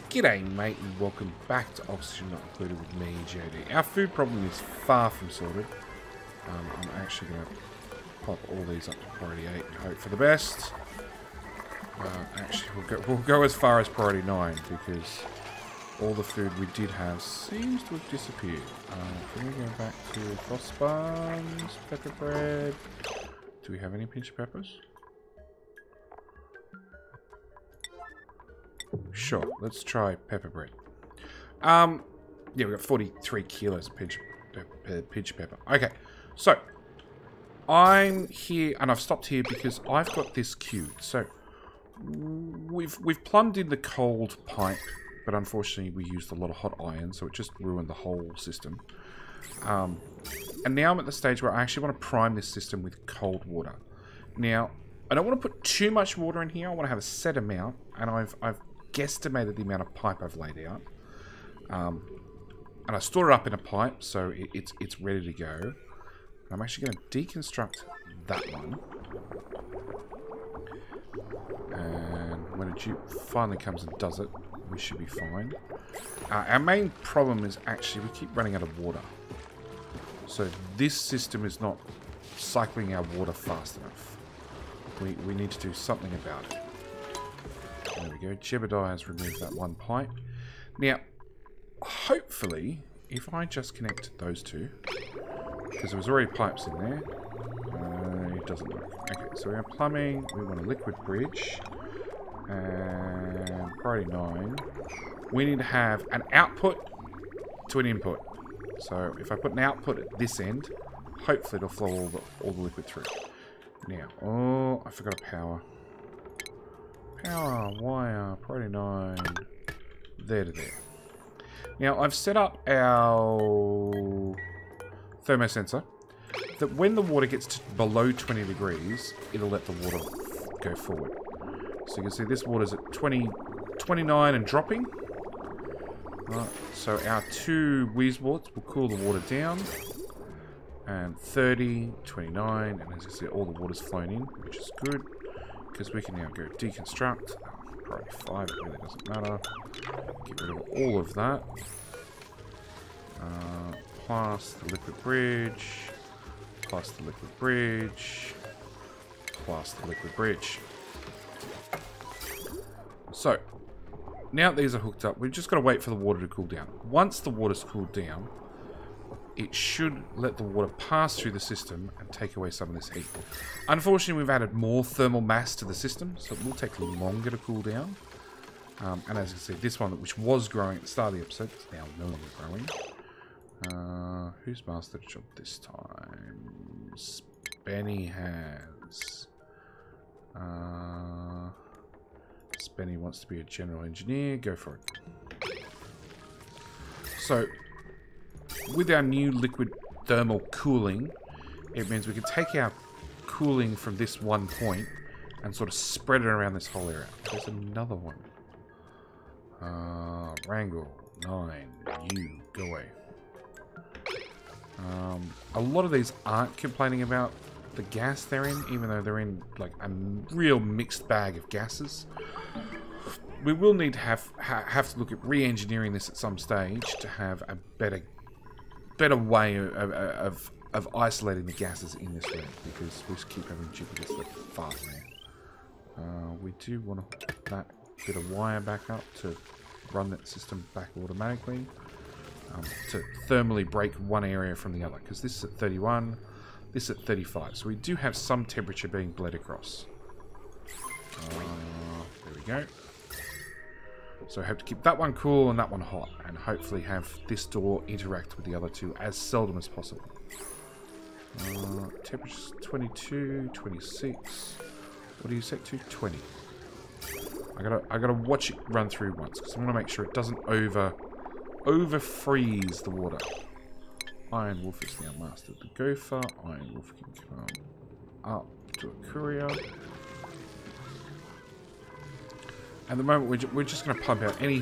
G'day mate and welcome back to Oxygen Not Included with me, JD. Our food problem is far from sorted. I'm actually going to pop all these up to priority 8 and hope for the best. Actually, we'll go as far as priority 9 because all the food we did have seems to have disappeared. Can we go back to frost buns, pepper bread? Do we have any pinch peppers? Sure, let's try pepper bread. Yeah, we've got 43 kilos of pinch pepper. Okay, so I'm here, and I've stopped here because I've got this queued. So we've plumbed in the cold pipe, but unfortunately we used a lot of hot iron, so it just ruined the whole system. And now I'm at the stage where I actually want to prime this system with cold water. Now, I don't want to put too much water in here. I want to have a set amount, and I've guesstimated the amount of pipe I've laid out. And I stored it up in a pipe, so it's ready to go. I'm actually going to deconstruct that one. And when a dupe finally comes and does it, we should be fine. Our main problem is actually we keep running out of water. So this system is not cycling our water fast enough. We need to do something about it. There we go. Jebediah has removed that one pipe. Now, hopefully, if I just connect those two, because there was already pipes in there, it doesn't work. Okay, so we have plumbing. We want a liquid bridge. And priority 9. We need to have an output to an input. So if I put an output at this end, hopefully it'll flow all the liquid through. Now, oh, I forgot a power. Power, wire, priority 9, there to there. Now, I've set up our thermosensor that when the water gets to below 20 degrees, it'll let the water go forward. So you can see this water's at 29 and dropping. Right, so our two wheezeworts will cool the water down. And 30, 29, and as you see, all the water's flown in, which is good. Because we can now go deconstruct. Priority 5, it really doesn't matter. Get rid of all of that. Plus the liquid bridge. Plus the liquid bridge. Plus the liquid bridge. So, now that these are hooked up, we've just got to wait for the water to cool down. Once the water's cooled down, it should let the water pass through the system and take away some of this heat. Unfortunately, we've added more thermal mass to the system, so it will take longer to cool down. And as you can see, this one, which was growing at the start of the episode, is now no longer growing. Who's mastered the job this time? Spenny has. Spenny wants to be a general engineer. Go for it. So, with our new liquid thermal cooling, it means we can take our cooling from this one point and sort of spread it around this whole area. There's another one. Wrangle, 9, you, go away. A lot of these aren't complaining about the gas they're in, even though they're in like a real mixed bag of gases. We will need to have to look at re-engineering this at some stage to have a better way of isolating the gases in this room, because we just keep having duplicates that far from there. We do want to hook that bit of wire back up to run that system back automatically, to thermally break one area from the other, because this is at 31, this is at 35, so we do have some temperature being bled across. There we go. So I hope to keep that one cool and that one hot, and hopefully have this door interact with the other two as seldom as possible. Temperature's 22, 26. What do you set to? 20. I gotta watch it run through once, because I want to make sure it doesn't over freeze the water. Iron Wolf is now mastered the gopher. Iron Wolf can come up to a courier. At the moment, we're just going to pump out any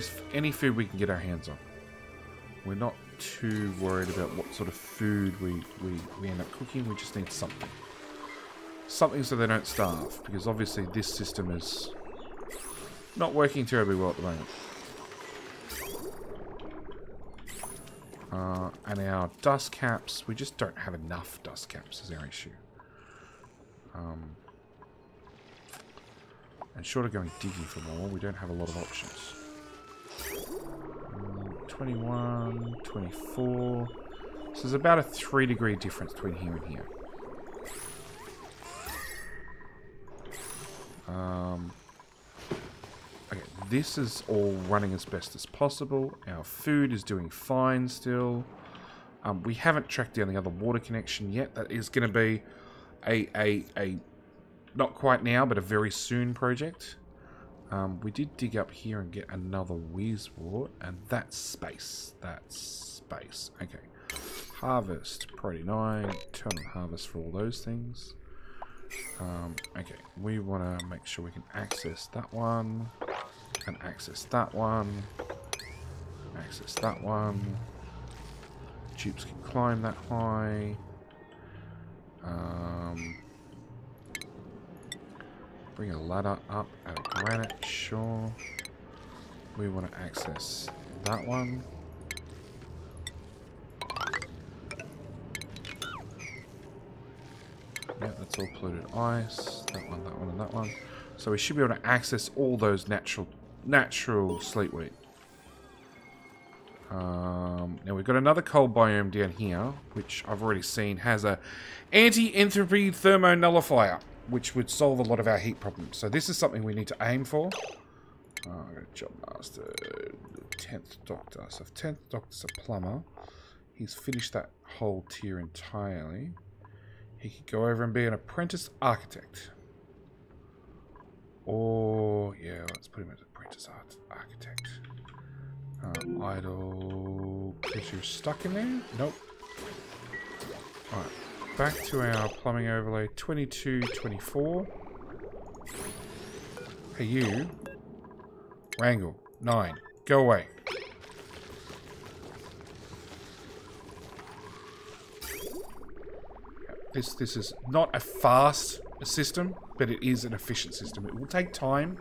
food we can get our hands on. We're not too worried about what sort of food we end up cooking. We just need something. Something so they don't starve, because obviously this system is not working terribly well at the moment. And our dust caps, we just don't have enough dust caps is our issue. And short of going digging for more, we don't have a lot of options. 21, 24. So there's about a 3-degree difference between here and here. Okay, this is all running as best as possible. Our food is doing fine still. We haven't tracked down the other water connection yet. That is going to be a not quite now, but a very soon project. We did dig up here and get another whiz wart, and that's space. That's space. Okay. Harvest, priority 9, turn on harvest for all those things. Okay, we want to make sure we can access that one, and access that one, access that one. Tubes can climb that high. Bring a ladder up out of granite, sure. We want to access that one. Yeah, that's all polluted ice. That one, and that one. So we should be able to access all those natural sleetweed. Now we've got another cold biome down here, which I've already seen has a anti-entropy thermonullifier, which would solve a lot of our heat problems. So this is something we need to aim for. I've got a job master, 10th doctor. So if 10th doctor's a plumber, he's finished that whole tier entirely. He could go over and be an apprentice architect. Or, yeah, let's put him as apprentice architect. Idle. Because you're stuck in there? Nope. Alright. Back to our plumbing overlay. 22, 24. Hey, you. Wrangle. 9. Go away. This is not a fast system, but it is an efficient system. It will take time,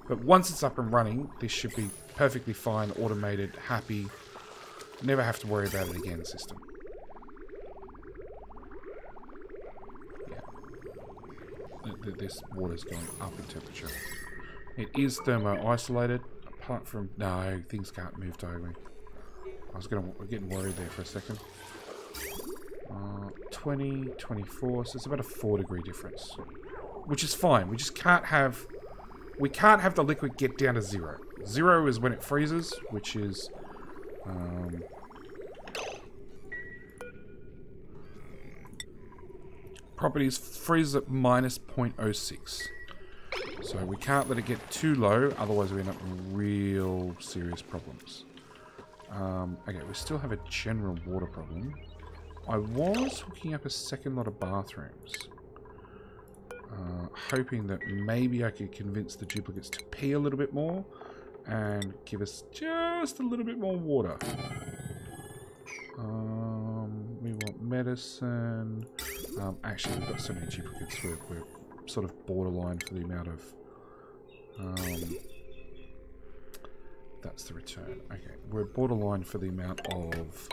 but once it's up and running, this should be perfectly fine, automated, happy, never have to worry about it again system. Yeah. This water's going up in temperature. It is thermo-isolated, apart from... No, things can't move diagonally. I was getting worried there for a second. 20, 24, so it's about a 4-degree difference, which is fine. We just can't have the liquid get down to 0. 0 is when it freezes, which is properties freeze at minus 0.06. So we can't let it get too low, otherwise we end up in real serious problems. Okay, we still have a general water problem. I was hooking up a second lot of bathrooms, hoping that maybe I could convince the duplicates to pee a little bit more and give us just a little bit more water. We want medicine. Actually, we've got so many duplicates, we're sort of borderline for the amount of... that's the return. Okay, we're borderline for the amount of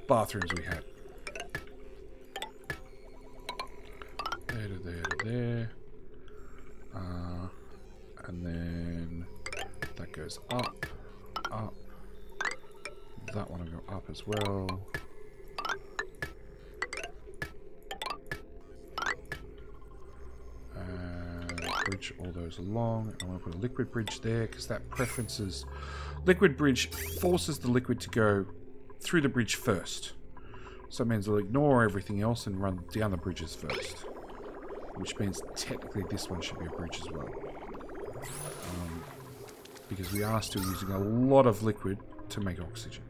bathrooms we had. There to there to there. And then that goes up, up. That one will go up as well. And bridge all those along. I want to put a liquid bridge there because that preferences... Liquid bridge forces the liquid to go through the bridge first. So it means they'll ignore everything else and run down the bridges first. Which means technically this one should be a bridge as well. Because we are still using a lot of liquid to make oxygen.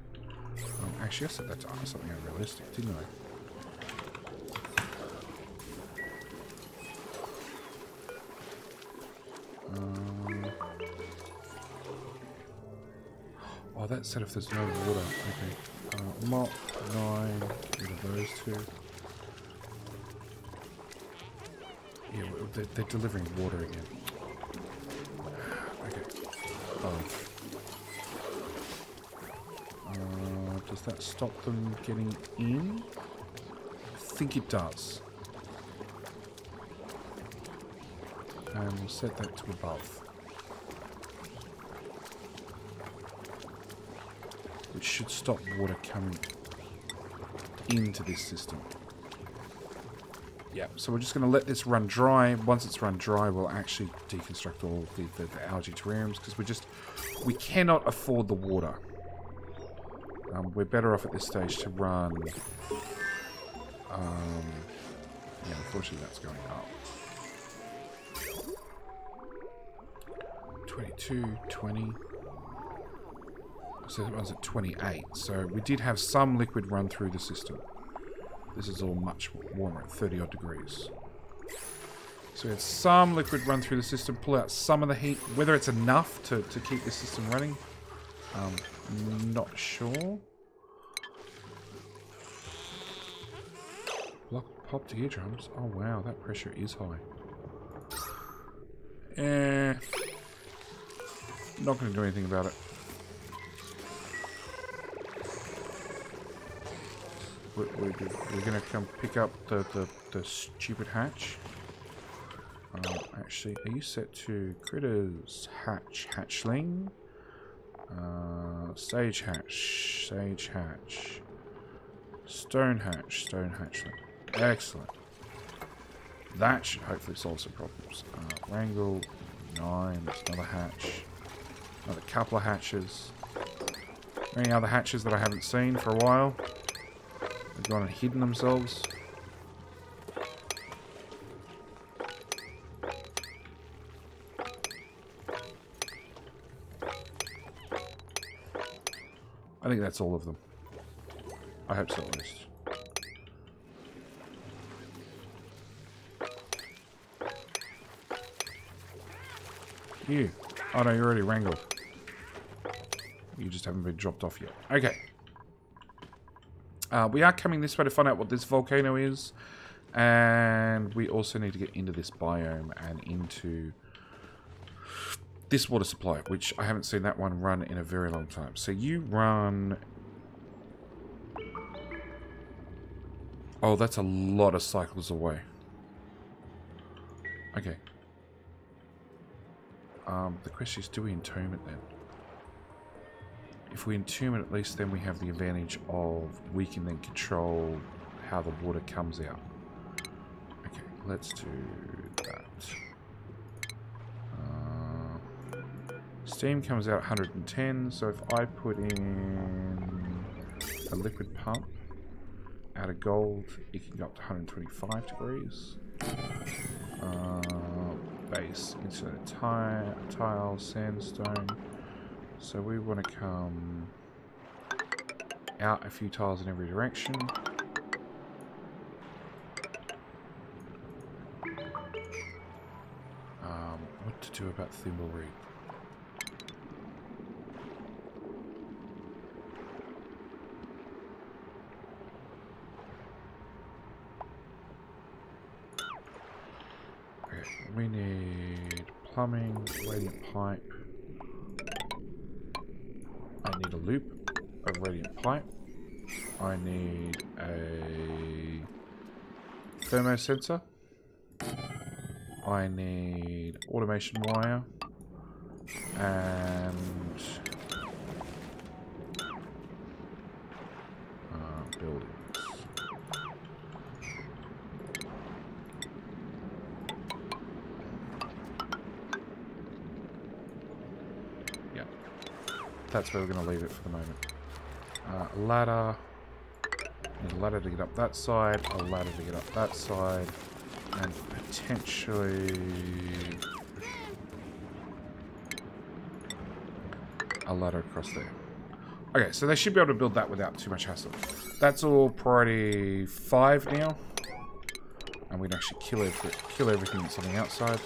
Actually, I set that to something unrealistic, didn't I? Oh, that said if there's no water. Okay. Mop, 9, rid of those two. Yeah, they're delivering water again. Okay. that stop them getting in? I think it does. And we'll set that to above. Which should stop water coming into this system. Yeah, so we're just going to let this run dry. Once it's run dry, we'll actually deconstruct all the algae terrariums because we cannot afford the water. We're better off at this stage to run. Yeah, unfortunately that's going up. 22, 20. So that one's at 28. So we did have some liquid run through the system. This is all much warmer at 30 odd degrees. So we had some liquid run through the system, pull out some of the heat. Whether it's enough to keep the system running, not sure. Popped eardrums. Oh wow, that pressure is high. Not going to do anything about it. We're going to come pick up the stupid hatch. Actually, are you set to critters? Hatchling? Sage hatch. Stone hatchling. Excellent. That should hopefully solve some problems. Wrangle. 9. There's another hatch. Another couple of hatches. Any other hatches that I haven't seen for a while? They've gone and hidden themselves. I think that's all of them. I hope so at least. You. Oh no, you're already wrangled. You just haven't been dropped off yet. Okay. We are coming this way to find out what this volcano is. And we also need to get into this biome and into this water supply, which I haven't seen that one run in a very long time. So you run... Oh, that's a lot of cycles away. Okay. The question is, do we entomb it then? If we entomb it, at least then we have the advantage of we can then control how the water comes out. Okay, let's do that. Steam comes out 110, so if I put in a liquid pump out of gold, it can go up to 125 degrees. Base, insert tile, sandstone. So we want to come out a few tiles in every direction. What to do about thimbleweed? Okay, we need plumbing, radiant pipe. I need a loop of radiant pipe. I need a thermosensor. I need automation wire. And buildings. Yeah. That's where we're going to leave it for the moment. A ladder. Need a ladder to get up that side. A ladder to get up that side. And potentially a ladder across there. Okay, so they should be able to build that without too much hassle. That's all priority 5 now. And we'd actually kill everything that's on the outside.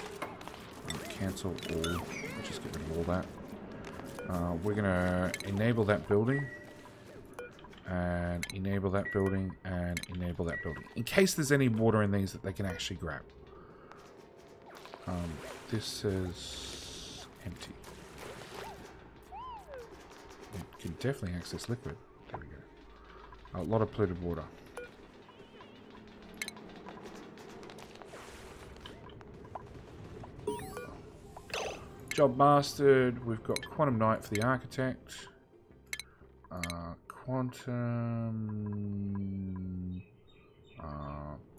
Cancel all. We'll just get rid of all that. We're going to enable that building. And enable that building. And enable that building. In case there's any water in these that they can actually grab. This is empty. You can definitely access liquid. There we go. A lot of polluted water. Job mastered. We've got Quantum Night for the Architect. Quantum...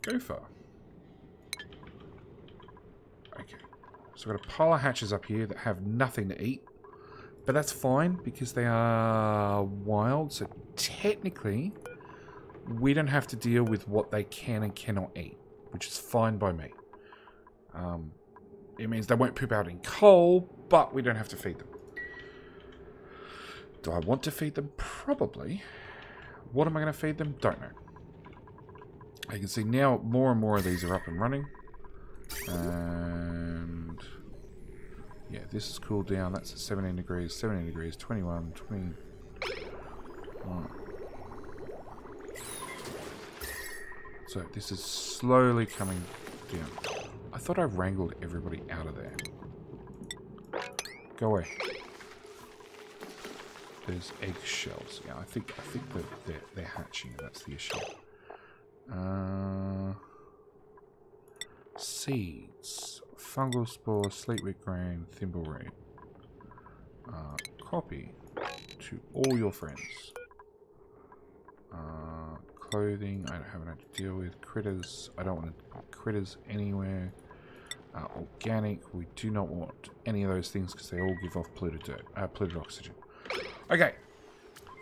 Gopher. Okay. So we've got a pile of hatches up here that have nothing to eat. But that's fine because they are wild. So technically, we don't have to deal with what they can and cannot eat. Which is fine by me. It means they won't poop out in coal, but we don't have to feed them. Do I want to feed them? Probably. What am I going to feed them? Don't know. You can see now more and more of these are up and running. And yeah, this is cooled down. That's at 17 degrees, 21, 20. So this is slowly coming down. I thought I wrangled everybody out of there. Go away. There's eggshells. Yeah, I think that they're hatching. That's the issue. Seeds. Fungal spore, sleetwheat grain, thimbleweed. Copy to all your friends. Clothing, I haven't had to deal with. Critters, I don't want to put critters anywhere. Organic, we do not want any of those things because they all give off polluted dirt, polluted oxygen. Okay,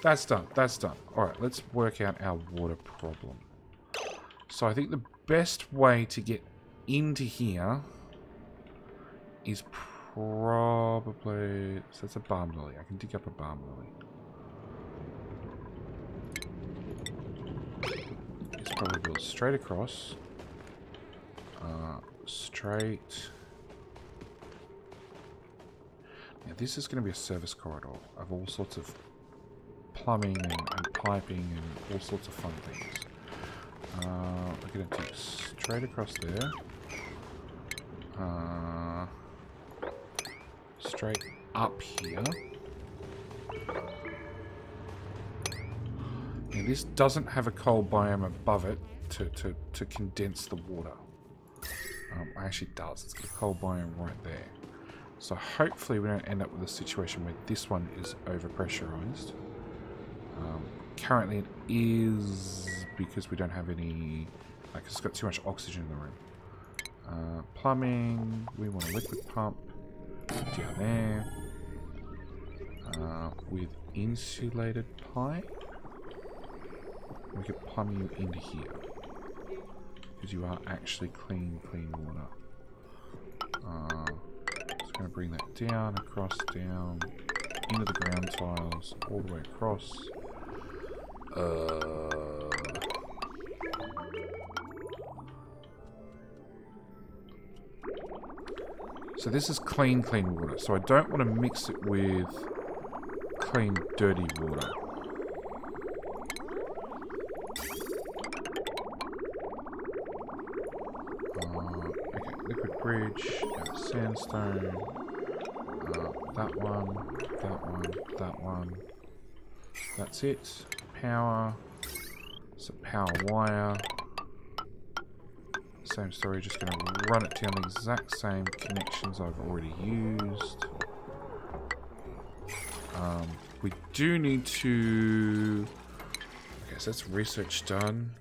that's done, that's done. Alright, let's work out our water problem. So I think the best way to get into here is probably... So that's a balm lily. I can dig up a balm lily. It's probably go straight across. Straight. Now this is going to be a service corridor of all sorts of plumbing and piping and all sorts of fun things. We're going to take straight across there. Straight up here. Now this doesn't have a coal biome above it to condense the water. Actually it does. It's got a coal biome right there. So hopefully we don't end up with a situation where this one is overpressurized. Currently it is because we don't have any... Like it's got too much oxygen in the room. Plumbing, we want a liquid pump down there. With insulated pipe. We could plumb you into here. Because you are actually clean water. Just going to bring that down, across, down, into the ground tiles, all the way across. So this is clean water. So I don't want to mix it with clean, dirty water. Okay, liquid bridge, sandstone, that one, that one. That's it. Power. It's a power wire. Same story, just going to run it down the exact same connections I've already used. We do need to... Okay, so that's research done.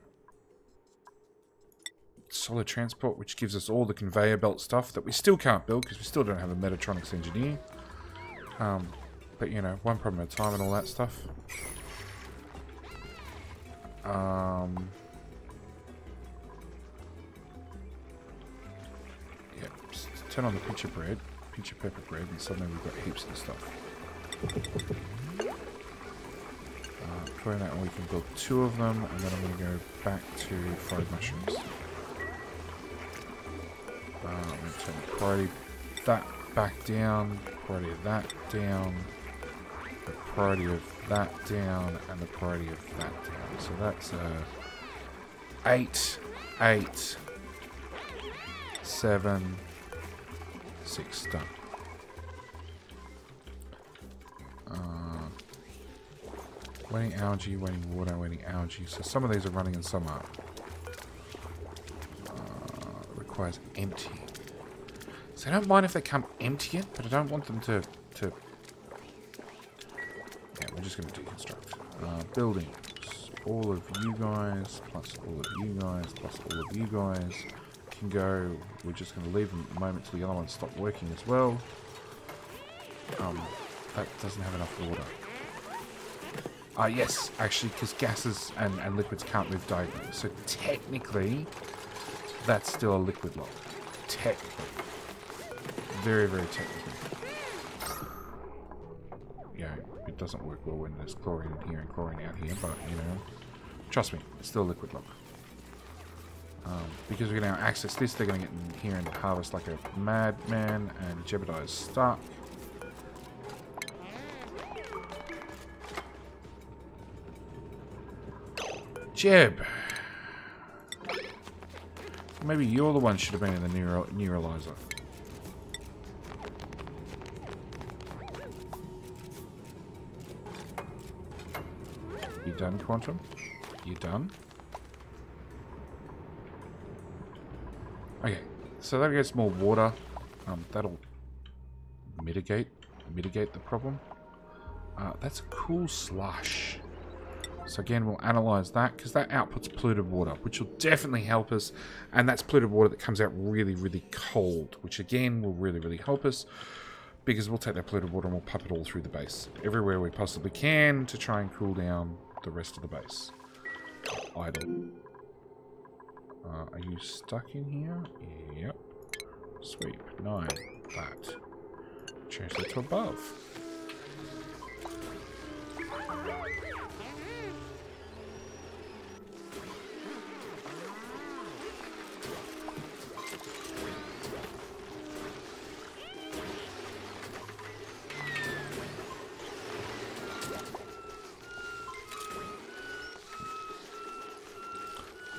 Solid transport, which gives us all the conveyor belt stuff that we still can't build because we still don't have a Metatronics engineer. But you know, one problem at a time and all that stuff. Yeah, turn on the pinch of bread, pinch of pepper bread, and suddenly we've got heaps of stuff. Putting that, and we can build 2 of them, and then I'm going to go back to fried mushrooms. I'm going to turn the priority that back down, priority of that down, the priority of that down, and the priority of that down. So that's 8, 8, 7, 6 done. Waiting algae, waiting water, waiting algae. So some of these are running and some aren't. Requires empty. So I don't mind if they come empty it, but I don't want them to... Yeah, we're just going to deconstruct. Buildings. All of you guys, plus all of you guys, plus all of you guys can go. We're just going to leave them at the moment till the other ones stop working as well. That doesn't have enough water. Yes, actually, because gases and liquids can't move diagonally. So technically, that's still a liquid lock. Technically. Very, very technically. Yeah, it doesn't work well when there's chlorine in here and chlorine out here, but, you know, trust me, it's still a liquid lock. Because we're going to now access this, they're going to get in here and harvest like a madman, and Jebediah is stuck. Jeb! Maybe you're the one should have been in the neuralizer. You done, Quantum? You done? Okay, so that gets more water. That'll mitigate the problem. That's a cool slush. So again, we'll analyze that, because that outputs polluted water, which will definitely help us. And that's polluted water that comes out really, really cold, which again will really, really help us, because we'll take that polluted water and we'll pump it all through the base, everywhere we possibly can, to try and cool down the rest of the base. Idle. Are you stuck in here? Yep. Sweep. 9. That. Change that to above.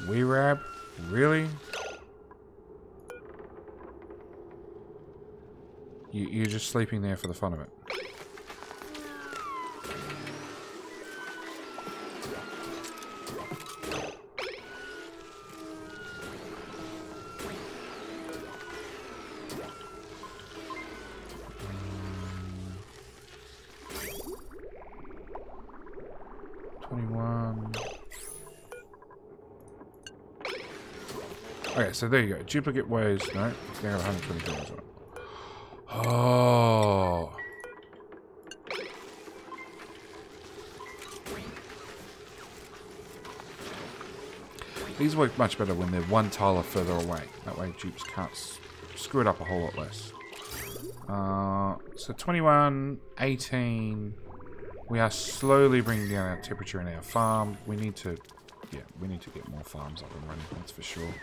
Weerab? Really? You're just sleeping there for the fun of it. Okay, so there you go. Duplicate ways. No, it's going to have 120 as well. Oh. These work much better when they're one tile further away. That way dupes can't screw it up a whole lot less. So 21, 18. We are slowly bringing down our temperature in our farm. We need to, yeah, we need to get more farms up and running, that's for sure.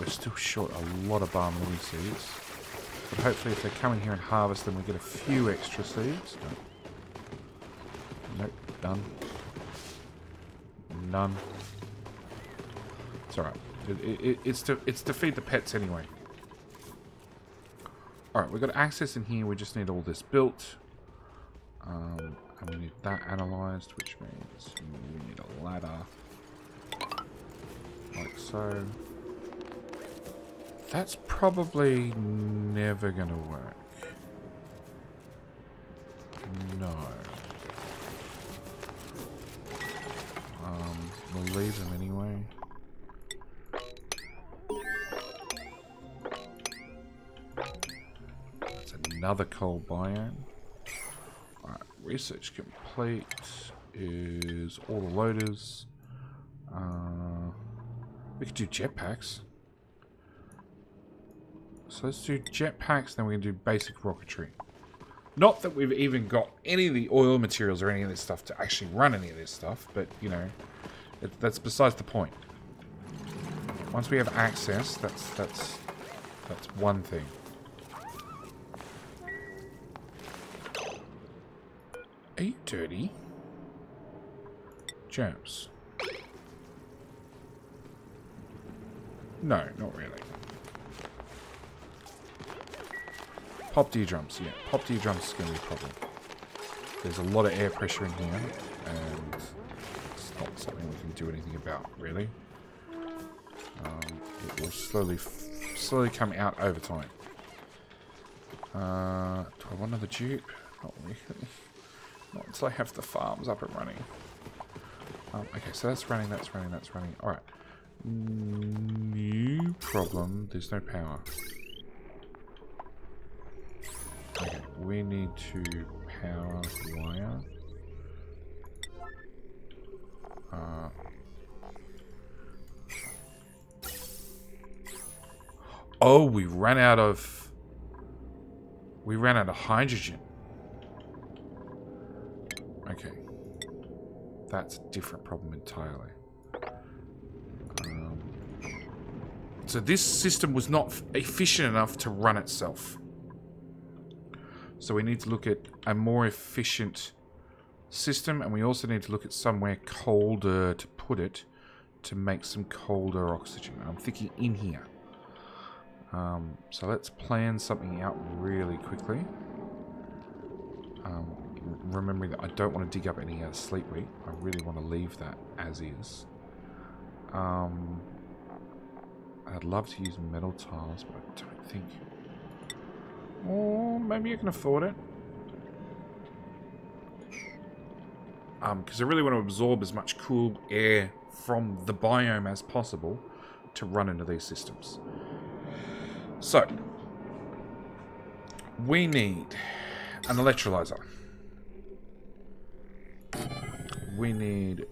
We're still short a lot of balm lily seeds, but hopefully if they come in here and harvest them, we get a few extra seeds. Nope, done. None. It's alright. It's to feed the pets anyway. Alright, we've got access in here, we just need all this built. And we need that analysed, which means we need a ladder. Like so. That's probably never gonna work. No. We'll leave them anyway. That's another coal biome. Alright, research complete is all the loaders. We could do jetpacks. So let's do jetpacks, then we can do basic rocketry. Not that we've even got any of the oil materials or any of this stuff to actually run any of this stuff, but, you know, that's besides the point. Once we have access, that's one thing. Are you dirty? Germs. No, not really. Pop D drums, yeah. Pop D drums is going to be a problem. There's a lot of air pressure in here, and it's not something we can do anything about, really. It will slowly come out over time. Do I want another dupe? Not really. Not until I have the farms up and running. Okay, so that's running, that's running, that's running. Alright. New problem. There's no power. Okay, we need to power the wire. Oh, we ran out of hydrogen. Okay. That's a different problem entirely. So this system was not efficient enough to run itself. So we need to look at a more efficient system, and we also need to look at somewhere colder to put it to make some colder oxygen. I'm thinking in here. So let's plan something out really quickly. Remembering that I don't want to dig up any sleep wheat. I really want to leave that as is. I'd love to use metal tiles, but I don't think... Oh, maybe I can afford it. Because I really want to absorb as much cool air from the biome as possible to run into these systems. So, we need an electrolyzer. We need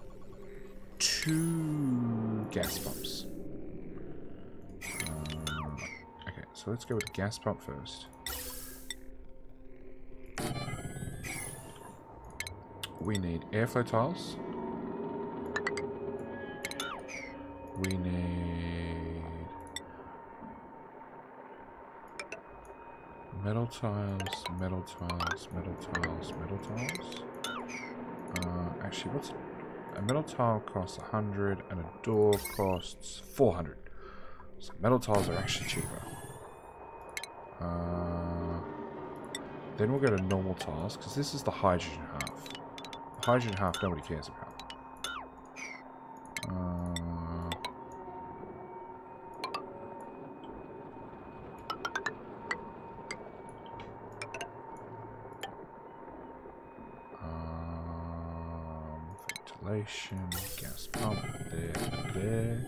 2 gas pumps. Okay, so let's go with the gas pump first. We need airflow tiles. We need metal tiles, metal tiles, metal tiles, metal tiles. Actually, what's a metal tile costs 100 and a door costs 400. So metal tiles are actually cheaper. Then we'll go to normal tiles because this is the hydrogen half. The hydrogen half nobody cares about. Ventilation, gas pump, there.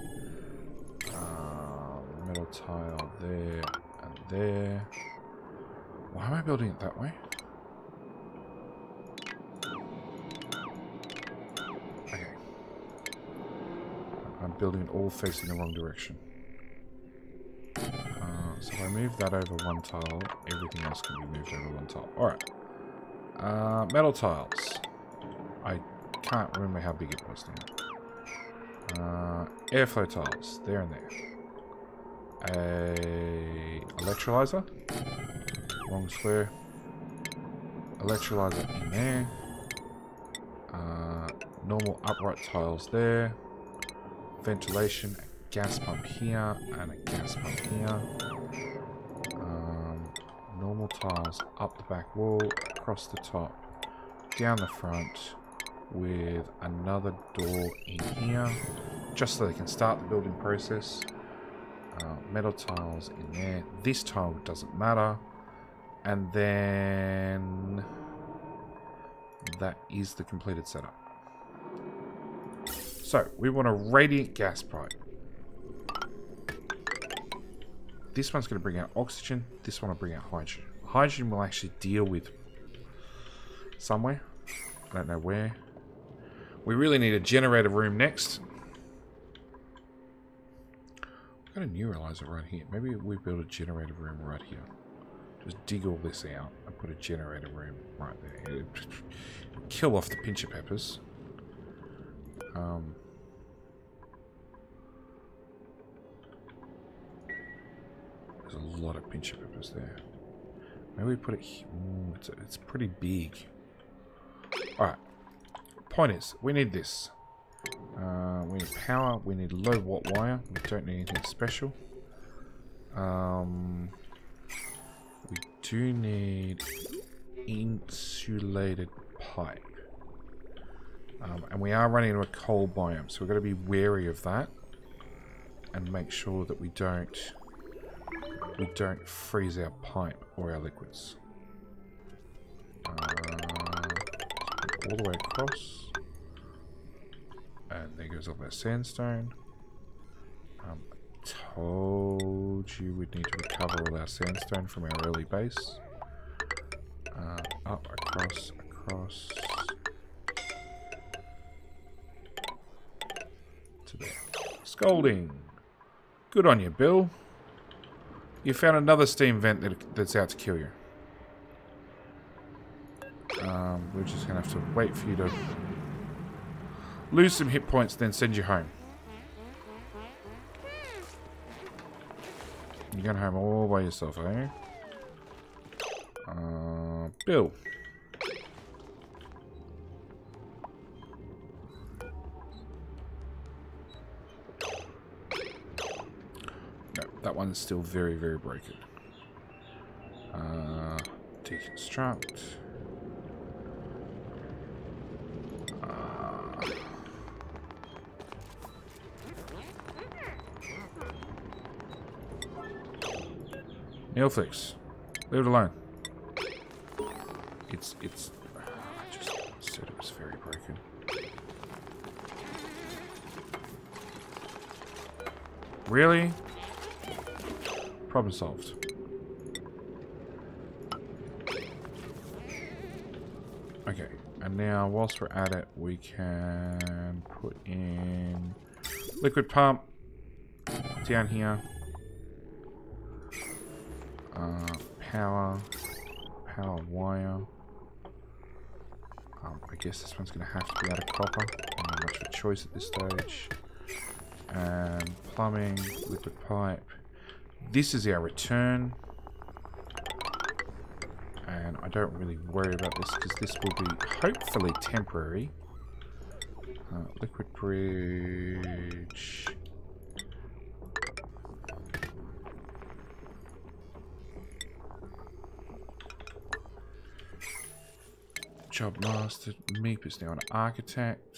Metal tile there and there. Why am I building it that way? Okay. I'm building it all facing the wrong direction. So if I move that over one tile, everything else can be moved over one tile. Alright. Metal tiles. I can't remember how big it was now. Airflow tiles. There and there. A electrolyzer. Wrong square. Electrolyzer in there. Normal upright tiles there. Ventilation. A gas pump here. And a gas pump here. Normal tiles up the back wall. Across the top. Down the front. With another door in here. Just so they can start the building process. Metal tiles in there. This tile doesn't matter. And then that is the completed setup. So we want a radiant gas pipe. This one's going to bring out oxygen. This one will bring out hydrogen. Hydrogen will actually deal with somewhere. I don't know where. We really need a generator room next. I've got a neuralizer right here. Maybe we build a generator room right here. Just dig all this out and put a generator room right there. It'd kill off the pincher peppers. There's a lot of pincher peppers there. Maybe we put it here. Ooh, it's pretty big. Alright. Point is, we need this. We need power. We need low watt wire. We don't need anything special. We do need insulated pipe. And we are running into a coal biome, so we've got to be wary of that. And make sure that we don't freeze our pipe or our liquids. All the way across. And there goes all that sandstone. Told you we'd need to recover all our sandstone from our early base. Up, across. To there. Scolding. Good on you, Bill. You found another steam vent that's out to kill you. We're just going to have to wait for you to lose some hit points, then send you home. You're going home all by yourself, are you? Bill. No, that one's still very, very broken. Deconstruct. Neilflix, leave it alone. It's. I just said it was very broken. Really? Problem solved. Okay, and now whilst we're at it, we can put in liquid pump down here. Power wire. I guess this one's going to have to be out of copper. Not much of a choice at this stage. And plumbing, liquid pipe. This is our return. And I don't really worry about this because this will be hopefully temporary. Liquid bridge. Job mastered. Meep is now an architect.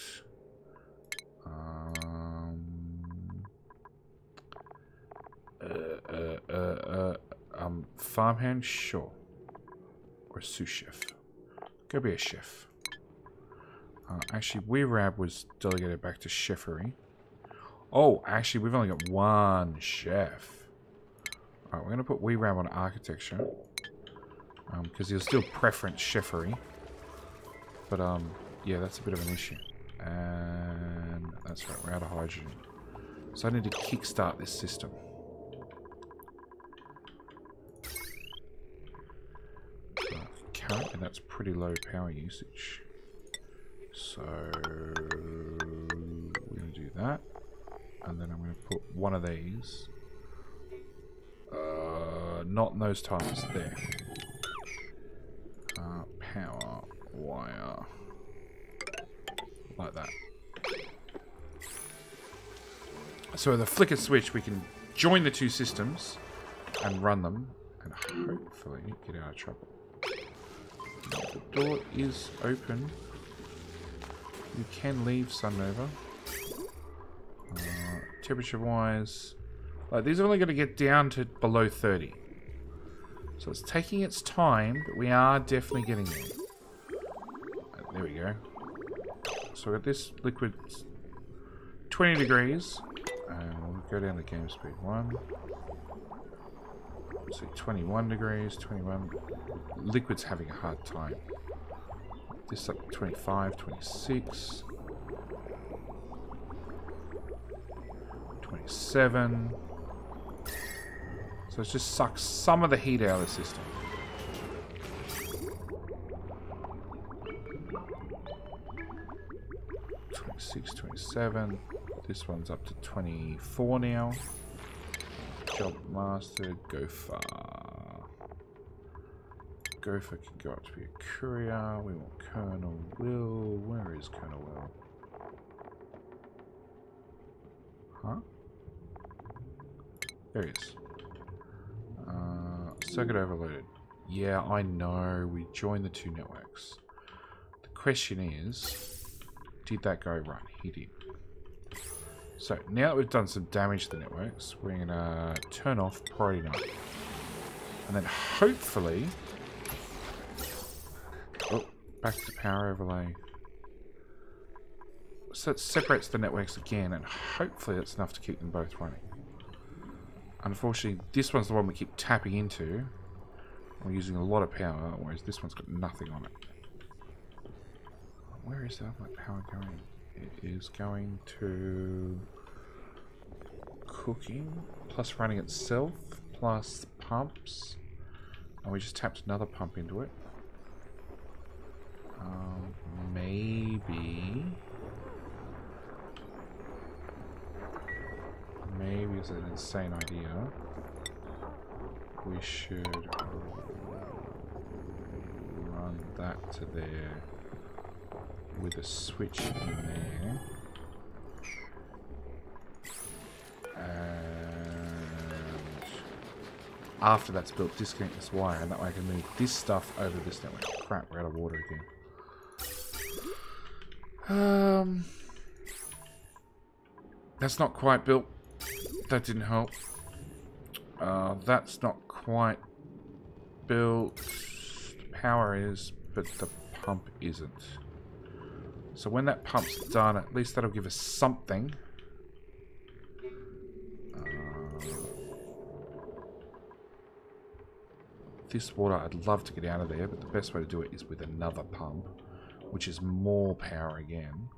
Farmhand, sure. Or a sous chef. Go be a chef. Actually, Weerab was delegated back to chefery. Oh, actually, we've only got one chef. Alright, we're going to put Weerab on architecture. Because he'll still preference chefery. But, yeah, that's a bit of an issue. And that's right, we're out of hydrogen. So I need to kickstart this system. Currently, that's pretty low power usage. So, we're going to do that. And then I'm going to put one of these. Not in those tiles, there. Power wire. Like that. So with a flicker switch, we can join the two systems and run them, and hopefully get out of trouble. The door is open. You can leave Sunnova. Temperature-wise, like these are only going to get down to below 30. So it's taking its time, but we are definitely getting there. There we go. So we've got this liquid 20 degrees. And we'll go down to game speed 1. So 21 degrees, 21. Liquid's having a hard time. This up to 25, 26. 27. So it just sucks some of the heat out of the system. 26, 27. This one's up to 24 now. Job master, Gopher. Gopher can go up to be a courier. We want Colonel Will. Where is Colonel Will? Huh? There he is. Circuit overloaded. Yeah, I know. We joined the two networks. The question is, did that go right? He did. So now that we've done some damage to the networks, we're going to turn off priority 9. And then hopefully... Oh, back to power overlay. So it separates the networks again, and hopefully that's enough to keep them both running. Unfortunately, this one's the one we keep tapping into. We're using a lot of power, whereas this one's got nothing on it. Where is that power going? It is going to cooking, plus running itself, plus pumps. And we just tapped another pump into it. Maybe it's an insane idea. We should run that to there with a switch in there. And after that's built, disconnect this wire, and that way I can move this stuff over this network. Crap, we're out of water again. That's not quite built. That didn't help. That's not quite built. The power is, but the pump isn't. So when that pump's done, at least that'll give us something. This water, I'd love to get out of there, but the best way to do it is with another pump, which is more power again.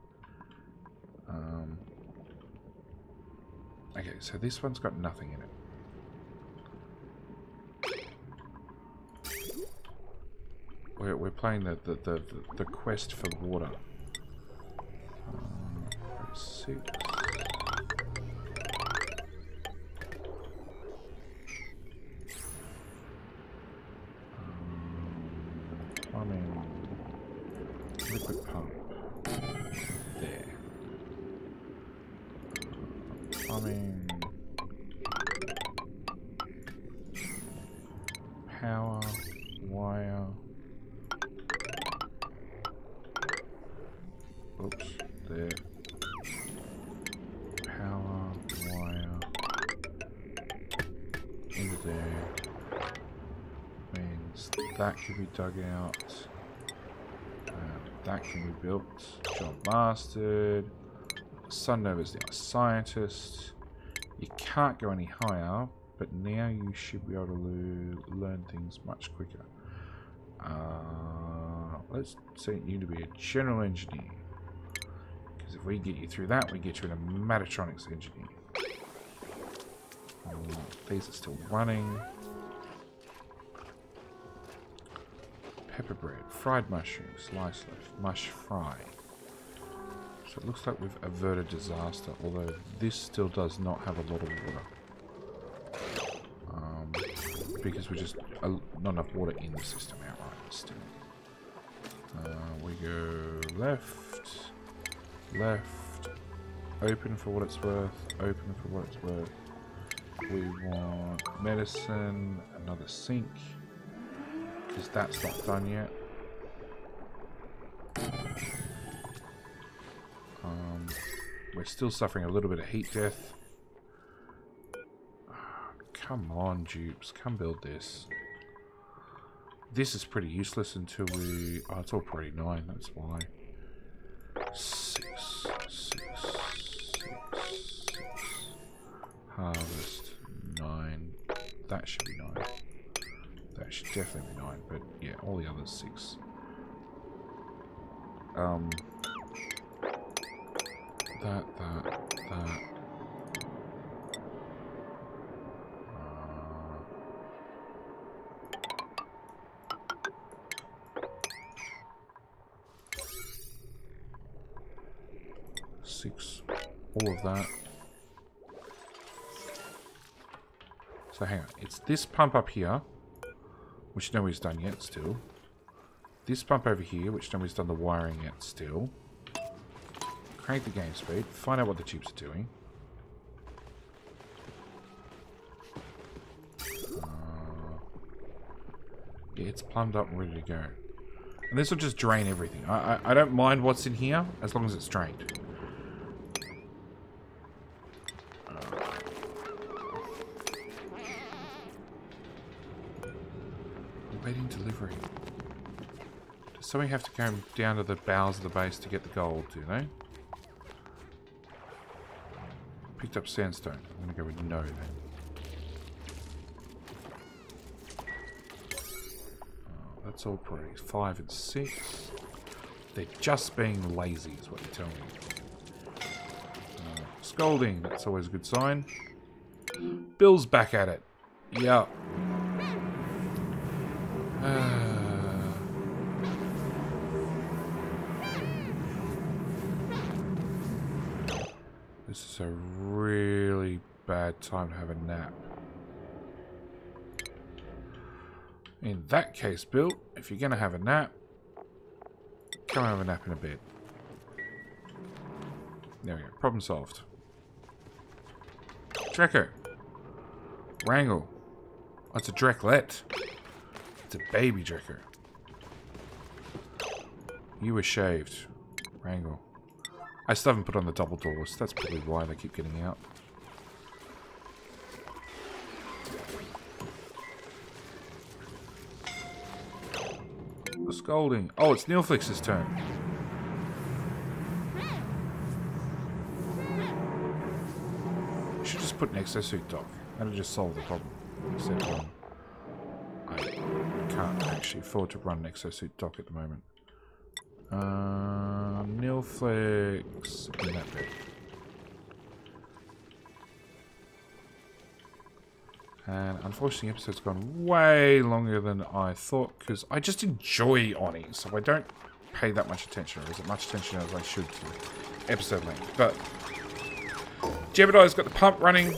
Okay, so this one's got nothing in it. We're playing the quest for water. 6. Plumbing. Liquid pump. There. Plumbing. Power. Wire. Oops. There. Power. Wire. Into there. Means that can be dug out. That can be built. Job mastered. Sunnova's the scientist. You can't go any higher, but now you should be able to learn things much quicker. Let's set you to be a general engineer. Because if we get you through that, we get you in a Metatronics engineer. These are still running. Pepper bread, fried mushrooms, slice loaf, mush fry. So it looks like we've averted disaster, although this still does not have a lot of water. Because we're just not enough water in the system outright still. We go left, left, open for what it's worth, open for what it's worth. We want medicine, another sink. Because that's not done yet. We're still suffering a little bit of heat death. Come on, dupes. Come build this. This is pretty useless until we... Oh, it's all priority 9. That's why. 6. Harvest. 9. That should be 9. That should definitely be 9, but yeah, all the others 6. That. 6. All of that. So hang on, it's this pump up here, which nobody's done yet still. This pump over here, which nobody's done the wiring yet still. Crank the game speed, find out what the tubes are doing. Yeah, it's plumbed up and ready to go. And this will just drain everything. I don't mind what's in here, as long as it's drained. Waiting delivery. Does somebody have to go down to the bowels of the base to get the gold, do they? Picked up sandstone. I'm going to go with no then. Oh, that's all pretty. 5 and 6. They're just being lazy is what you're telling me. Scolding. That's always a good sign. Bill's back at it. Yeah. This is a really bad time to have a nap. In that case, Bill, if you're going to have a nap, come have a nap in a bed. There we go. Problem solved. Drecker. Wrangle. Oh, it's a Drecklet. It's a baby Drecker. You were shaved. Wrangle. I still haven't put on the double doors. That's probably why they keep getting out. The scolding. Oh, it's Neilflix's turn. You should just put an exosuit dock. That'll just solve the problem. Except I can't actually afford to run an exosuit dock at the moment. Neilflix in that bit. And unfortunately, the episode's gone way longer than I thought because I just enjoy Oni, so I don't pay that much attention, or as much attention as I should to episode length. But Jebediah's got the pump running.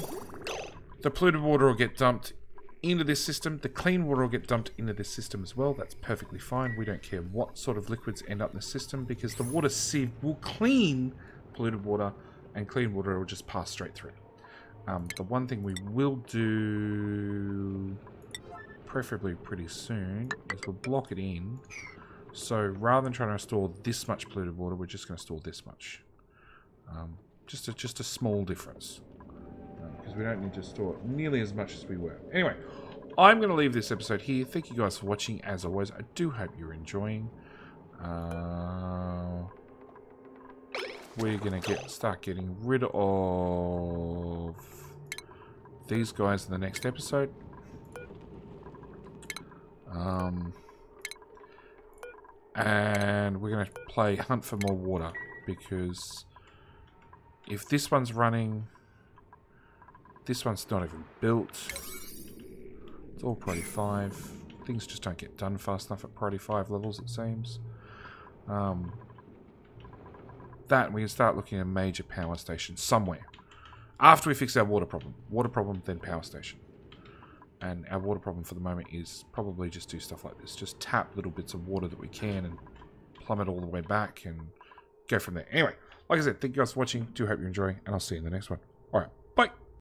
The polluted water will get dumped into this system. The clean water will get dumped into this system as well. That's perfectly fine. We don't care what sort of liquids end up in the system because the water sieve will clean polluted water, and clean water will just pass straight through. The one thing we will do, preferably pretty soon, is we'll block it in. So rather than trying to store this much polluted water, we're just going to store this much. Just a small difference. Because we don't need to store nearly as much as we were. Anyway, I'm going to leave this episode here. Thank you guys for watching. As always, I do hope you're enjoying. We're going to start getting rid of these guys in the next episode. And we're going to play Hunt for More Water. Because if this one's running... This one's not even built. It's all Priority 5. Things just don't get done fast enough at Priority 5 levels, it seems. That, we can start looking at a major power station somewhere. After we fix our water problem. Water problem, then power station. And our water problem for the moment is probably just do stuff like this. Just tap little bits of water that we can and plumb it all the way back and go from there. Anyway, like I said, thank you guys for watching. Do hope you're enjoying, and I'll see you in the next one. Alright, bye!